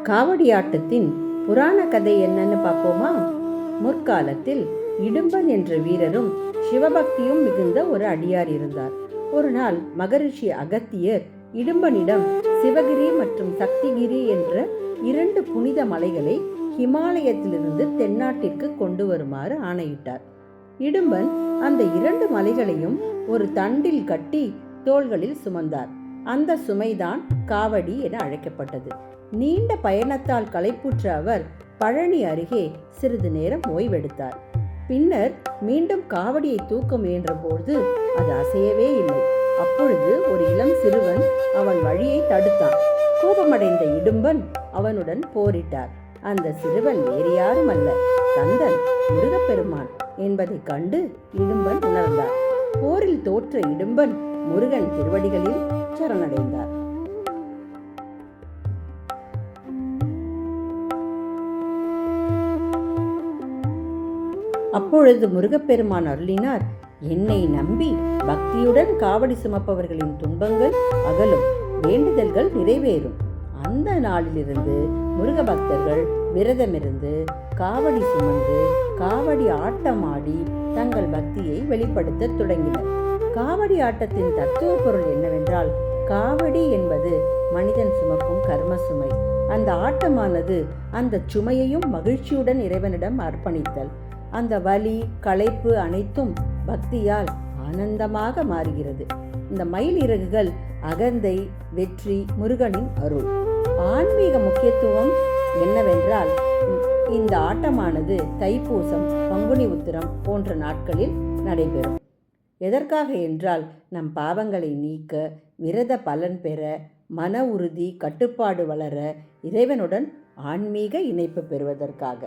காவடியாட்டத்தின் புராண கதை என்னன்னு பார்ப்போமா? முற்காலத்தில் இடும்பன் என்ற வீரரும் சிவபக்தியும் மிகுந்த ஒரு அடியார் இருந்தார். ஒரு நாள் மகரிஷி அகத்தியர் இடும்பனிடம் சிவகிரி மற்றும் சக்திகிரி என்ற 2 புனித மலைகளை ஹிமாலயத்திலிருந்து தென்னாட்டிற்கு கொண்டு வருமாறு ஆணையிட்டார். இடும்பன் அந்த 2 மலைகளையும் ஒரு தண்டில் கட்டி தோள்களில் சுமந்தார். அந்த சுமைதான் காவடி என அழைக்கப்பட்டது. நீண்ட பயணத்தால் களைப்புற்ற அவர் பழனி அருகே சிறிது நேரம் ஓய்வெடுத்தார். பின்னர் மீண்டும் காவடியை தூக்க முயன்றபோது அது அசையவே இல்லை. அப்பொழுது ஒரு இளம் சிறுவன் அவன் வழியை தடுத்தான். கோபமடைந்த இடும்பன் அவனுடன் போரிட்டார். அந்த சிறுவன் வேறு யாரும் அல்ல, கந்தன், முருகப்பெருமான் என்பதை கண்டு இடும்பன் உணர்ந்தார். போரில் தோற்ற இடும்பன் முருகன் திருவடிகளில் சரணடைந்தார். அப்பொழுது முருகப்பெருமான் அருளினார், என்னை நம்பி பக்தியுடன் காவடி சுமப்பவர்களின் துன்பங்கள் அகலும், வேண்டுதல்கள் நிறைவேறும். அந்த நாளிலிருந்து முருக பக்தர்கள் விரதமிருந்து காவடி சுமந்து காவடி ஆட்டமாடி தங்கள் பக்தியை வெளிப்படுத்த தொடங்கினர். காவடி ஆட்டத்தின் தத்துவ பொருள் என்னவென்றால், காவடி என்பது மனிதன் சுமக்கும் கர்ம சுமை. அந்த ஆட்டமானது அந்த சுமையையும் மகிழ்ச்சியுடன் இறைவனிடம் அர்ப்பணித்தல். அந்த வலி களைப்பு அனைத்தும் பக்தியால் ஆனந்தமாக மாறுகிறது. இந்த மயில் இறகுகள் அகந்தை, வெற்றி, முருகனின் அருள். ஆன்மீக முக்கியத்துவம் என்னவென்றால், இந்த ஆட்டமானது தைப்பூசம், பங்குனி உத்திரம் போன்ற நாட்களில் நடைபெறும். எதற்காக என்றால், நம் பாவங்களை நீக்க, விரத பலன் பெற, மன உறுதி கட்டுப்பாடு வளர, இறைவனுடன் ஆன்மீக இணைப்பு பெறுவதற்காக.